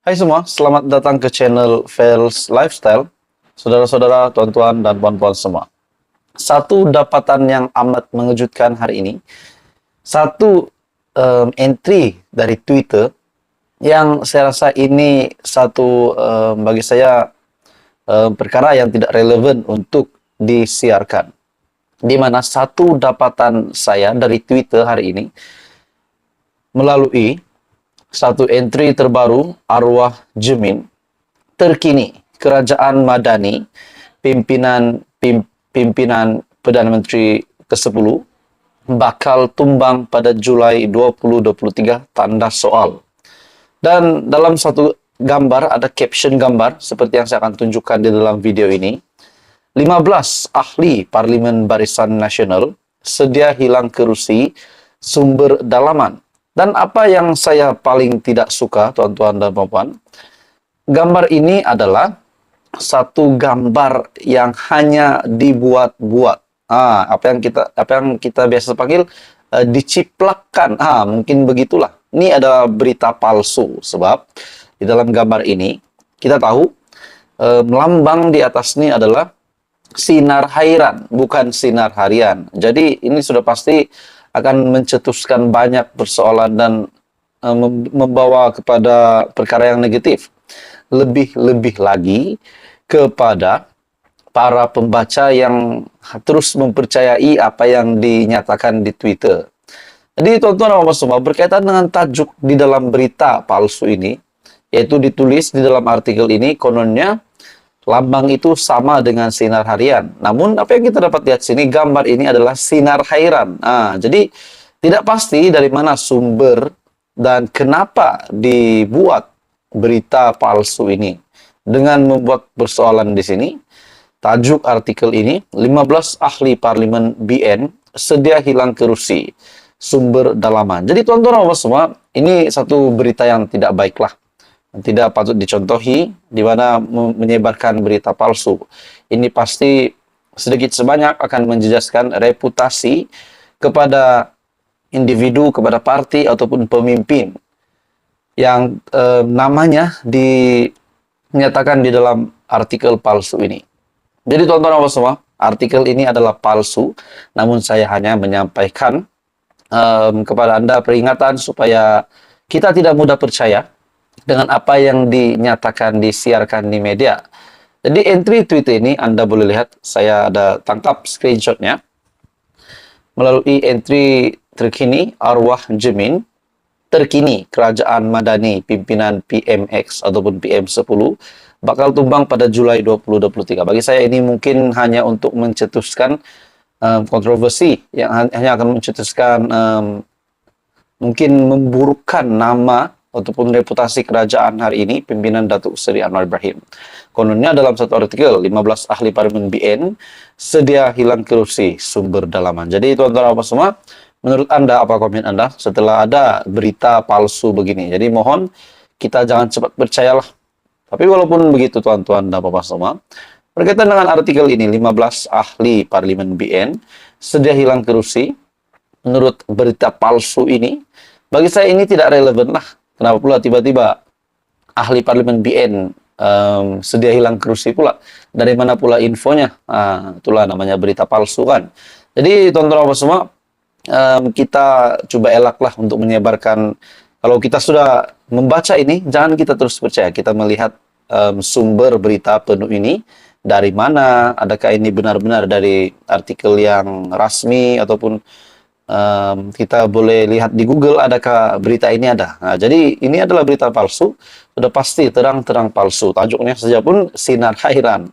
Hai semua, selamat datang ke channel Fails Lifestyle. Saudara-saudara, tuan-tuan, dan puan-puan semua. Satu dapatan yang amat mengejutkan hari ini. Satu entry dari Twitter yang saya rasa ini satu bagi saya perkara yang tidak relevan untuk disiarkan. Di mana satu dapatan saya dari Twitter hari ini melalui satu entry terbaru arwah Jemin terkini Kerajaan Madani pimpinan Perdana Menteri ke-10 bakal tumbang pada Julai 2023 tanda soal. Dan dalam satu gambar ada caption gambar seperti yang saya akan tunjukkan di dalam video ini. 15 ahli Parlimen Barisan Nasional sedia hilang kerusi sumber dalaman. Dan apa yang saya paling tidak suka, tuan-tuan dan puan-puan, gambar ini adalah satu gambar yang hanya dibuat-buat. Apa yang kita biasa panggil diciplakkan. Mungkin begitulah. Ini adalah berita palsu sebab di dalam gambar ini kita tahu lambang di atas ini adalah sinar hairan, bukan sinar harian. Jadi ini sudah pasti akan mencetuskan banyak persoalan dan membawa kepada perkara yang negatif. Lebih-lebih lagi kepada para pembaca yang terus mempercayai apa yang dinyatakan di Twitter. Jadi tuan-tuan dan puan semua, berkaitan dengan tajuk di dalam berita palsu ini, yaitu ditulis di dalam artikel ini, kononnya lambang itu sama dengan sinar harian. Namun apa yang kita dapat lihat sini, gambar ini adalah sinar hairan. Jadi tidak pasti dari mana sumber dan kenapa dibuat berita palsu ini. Dengan membuat persoalan di sini, tajuk artikel ini, 15 ahli Parlimen BN sedia hilang kerusi sumber dalaman. Jadi tuan-tuan dan puan semua, ini satu berita yang tidak baiklah. Tidak patut dicontohi, di mana menyebarkan berita palsu. Ini pasti sedikit sebanyak akan menjejaskan reputasi kepada individu, kepada parti ataupun pemimpin yang namanya dinyatakan di dalam artikel palsu ini. Jadi tuan-tuan dan semua, artikel ini adalah palsu, namun saya hanya menyampaikan kepada Anda peringatan supaya kita tidak mudah percaya dengan apa yang dinyatakan, disiarkan di media. Jadi entry Twitter ini Anda boleh lihat, saya ada tangkap screenshotnya. Melalui entry terkini arwah Jemin, terkini Kerajaan Madani pimpinan PMX ataupun PM10 bakal tumbang pada Julai 2023. Bagi saya ini mungkin hanya untuk mencetuskan kontroversi, yang hanya akan mencetuskan mungkin memburukkan nama ataupun reputasi kerajaan hari ini, pimpinan Datuk Seri Anwar Ibrahim. Kononnya dalam satu artikel, 15 ahli Parlimen BN sedia hilang kerusi sumber dalaman. Jadi tuan-tuan apa semua, menurut Anda, apa komen Anda setelah ada berita palsu begini? Jadi mohon kita jangan cepat percayalah. Tapi walaupun begitu tuan-tuan dan bapak semua, berkaitan dengan artikel ini, 15 ahli Parlimen BN sedia hilang kerusi, menurut berita palsu ini, bagi saya ini tidak relevan lah. Kenapa pula tiba-tiba ahli Parlimen BN sedia hilang kerusi pula? Dari mana pula infonya? Itulah namanya berita palsu kan. Jadi tuan-tuan apa semua, kita coba elaklah untuk menyebarkan. Kalau kita sudah membaca ini, jangan kita terus percaya. Kita melihat sumber berita penuh ini dari mana. Adakah ini benar-benar dari artikel yang rasmi ataupun kita boleh lihat di Google adakah berita ini ada. Jadi ini adalah berita palsu, sudah pasti terang-terang palsu. Tajuknya saja pun sinar hairan.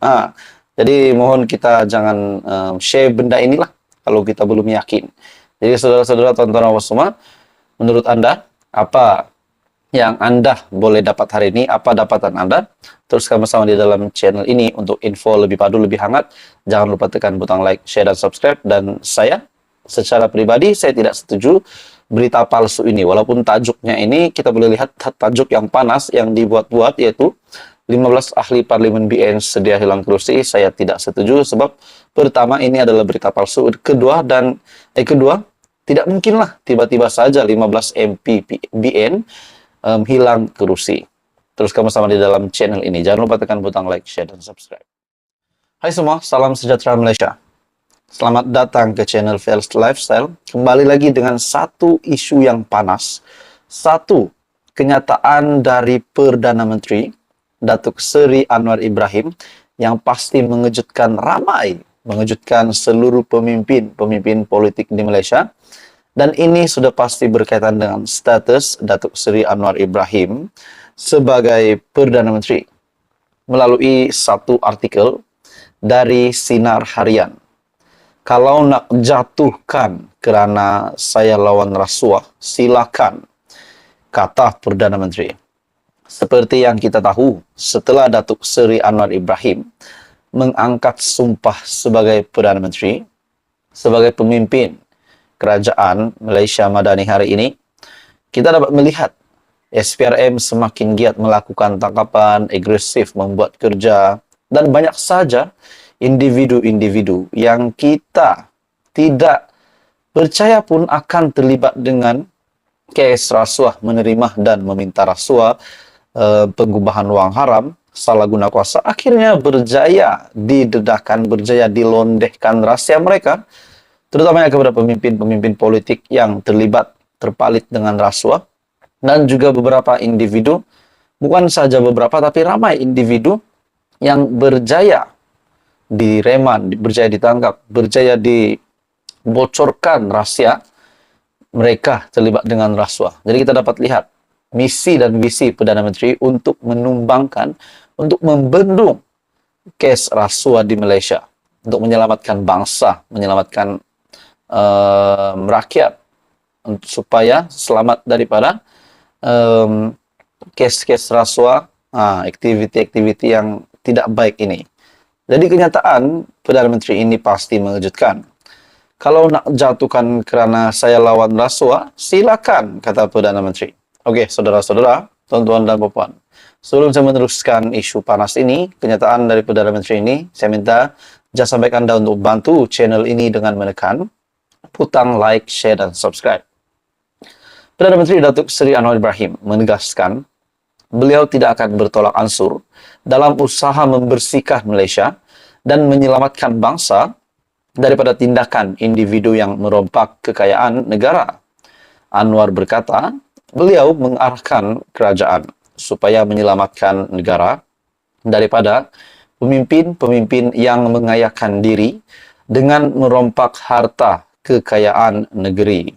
Jadi mohon kita jangan share benda inilah kalau kita belum yakin. Jadi saudara-saudara, tuan-tuan semua, menurut Anda apa yang Anda boleh dapat hari ini? Apa dapatan Anda? Teruskan bersama di dalam channel ini untuk info lebih padu, lebih hangat. Jangan lupa tekan butang like, share, dan subscribe. Dan saya secara pribadi, saya tidak setuju berita palsu ini. Walaupun tajuknya ini kita boleh lihat tajuk yang panas yang dibuat-buat, yaitu 15 ahli Parlimen BN sedia hilang kerusi. Saya tidak setuju sebab pertama ini adalah berita palsu. Kedua, tidak mungkinlah tiba-tiba saja 15 MP BN hilang kerusi. teruskan bersama di dalam channel ini. Jangan lupa tekan butang like, share, dan subscribe. Hai semua, salam sejahtera Malaysia. Selamat datang ke channel VLS Lifestyle. Kembali lagi dengan satu isu yang panas. Satu kenyataan dari Perdana Menteri Datuk Seri Anwar Ibrahim yang pasti mengejutkan ramai, mengejutkan seluruh pemimpin politik di Malaysia. Dan ini sudah pasti berkaitan dengan status Datuk Seri Anwar Ibrahim sebagai Perdana Menteri melalui satu artikel dari Sinar Harian. Kalau nak jatuhkan kerana saya lawan rasuah, silakan, kata Perdana Menteri. Seperti yang kita tahu, setelah Datuk Seri Anwar Ibrahim mengangkat sumpah sebagai Perdana Menteri, sebagai pemimpin Kerajaan Malaysia Madani hari ini, kita dapat melihat SPRM semakin giat melakukan tangkapan, agresif membuat kerja, dan banyak saja individu-individu yang kita tidak percaya pun akan terlibat dengan kes rasuah, menerima dan meminta rasuah, pengubahan wang haram, salah guna kuasa, akhirnya berjaya didedahkan, berjaya dilondehkan rahsia mereka, terutamanya kepada pemimpin-pemimpin politik yang terlibat, terpalit dengan rasuah, dan juga beberapa individu, bukan saja beberapa, tapi ramai individu yang berjaya direman, berjaya ditangkap, berjaya dibocorkan rahsia mereka terlibat dengan rasuah. Jadi kita dapat lihat misi dan visi Perdana Menteri untuk menumbangkan, untuk membendung kes rasuah di Malaysia, untuk menyelamatkan bangsa, menyelamatkan rakyat supaya selamat daripada kes-kes rasuah, aktiviti-aktiviti yang tidak baik ini. Jadi kenyataan Perdana Menteri ini pasti mengejutkan. Kalau nak jatuhkan kerana saya lawan rasuah, silakan, kata Perdana Menteri. Okey, saudara-saudara, tuan-tuan dan puan-puan, sebelum saya meneruskan isu panas ini, kenyataan dari Perdana Menteri ini, saya minta jasa baik anda untuk bantu channel ini dengan menekan butang like, share, dan subscribe. Perdana Menteri Datuk Seri Anwar Ibrahim menegaskan beliau tidak akan bertolak ansur dalam usaha membersihkan Malaysia dan menyelamatkan bangsa daripada tindakan individu yang merompak kekayaan negara. Anwar berkata, beliau mengarahkan kerajaan supaya menyelamatkan negara daripada pemimpin-pemimpin yang mengayakan diri dengan merompak harta kekayaan negeri.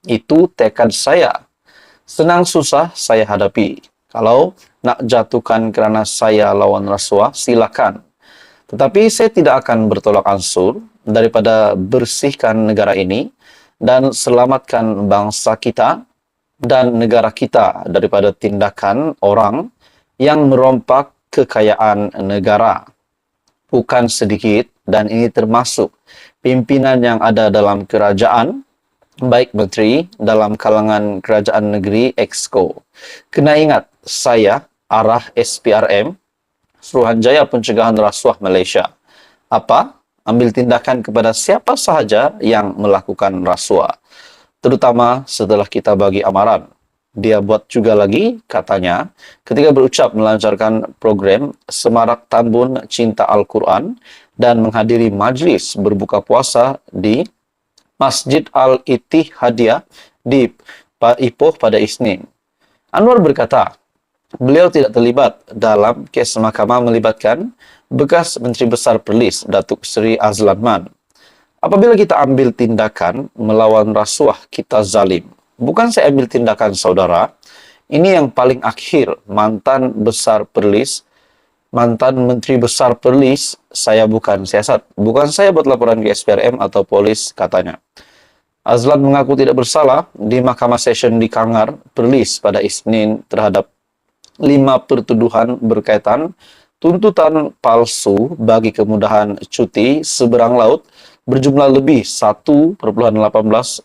Itu tekad saya. Senang susah saya hadapi. Kalau nak jatuhkan kerana saya lawan rasuah, silakan. Tetapi saya tidak akan bertolak ansur daripada bersihkan negara ini dan selamatkan bangsa kita dan negara kita daripada tindakan orang yang merompak kekayaan negara. Bukan sedikit, dan ini termasuk pimpinan yang ada dalam kerajaan, baik menteri dalam kalangan kerajaan negeri Exco. Kena ingat, saya arah SPRM, Suruhanjaya Pencegahan Rasuah Malaysia. Apa? Ambil tindakan kepada siapa sahaja yang melakukan rasuah, terutama setelah kita bagi amaran. Dia buat juga lagi, katanya, ketika berucap melancarkan program Semarak Tambun Cinta Al-Quran dan menghadiri majlis berbuka puasa di Masjid Al-Ittihadiyah di Ipoh pada Isnin. Anwar berkata, beliau tidak terlibat dalam kes mahkamah melibatkan bekas Menteri Besar Perlis Datuk Seri Azlan Man. Apabila kita ambil tindakan melawan rasuah, kita zalim. Bukan saya ambil tindakan, saudara. Ini yang paling akhir, mantan Besar Perlis, mantan Menteri Besar Perlis, saya bukan siasat. Bukan saya buat laporan ke SPRM atau polis, katanya. Azlan mengaku tidak bersalah di Mahkamah Session di Kangar, Perlis pada Isnin terhadap 5 pertuduhan berkaitan tuntutan palsu bagi kemudahan cuti seberang laut berjumlah lebih 1,18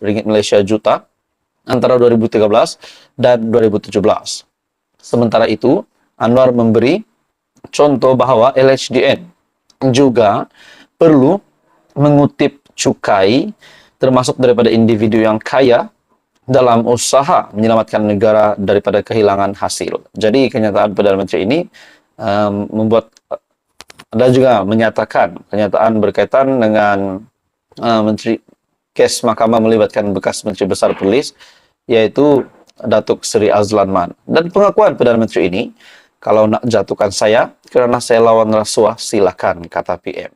ringgit Malaysia juta antara 2013 dan 2017. Sementara itu, Anwar memberi contoh bahawa LHDN juga perlu mengutip cukai termasuk daripada individu yang kaya dalam usaha menyelamatkan negara daripada kehilangan hasil. Jadi kenyataan Perdana Menteri ini membuat ada juga menyatakan kenyataan berkaitan dengan Menteri kes mahkamah melibatkan bekas Menteri Besar Polis, yaitu Datuk Seri Azlan Man. Dan pengakuan Perdana Menteri ini, kalau nak jatuhkan saya kerana saya lawan rasuah, silakan, kata PM.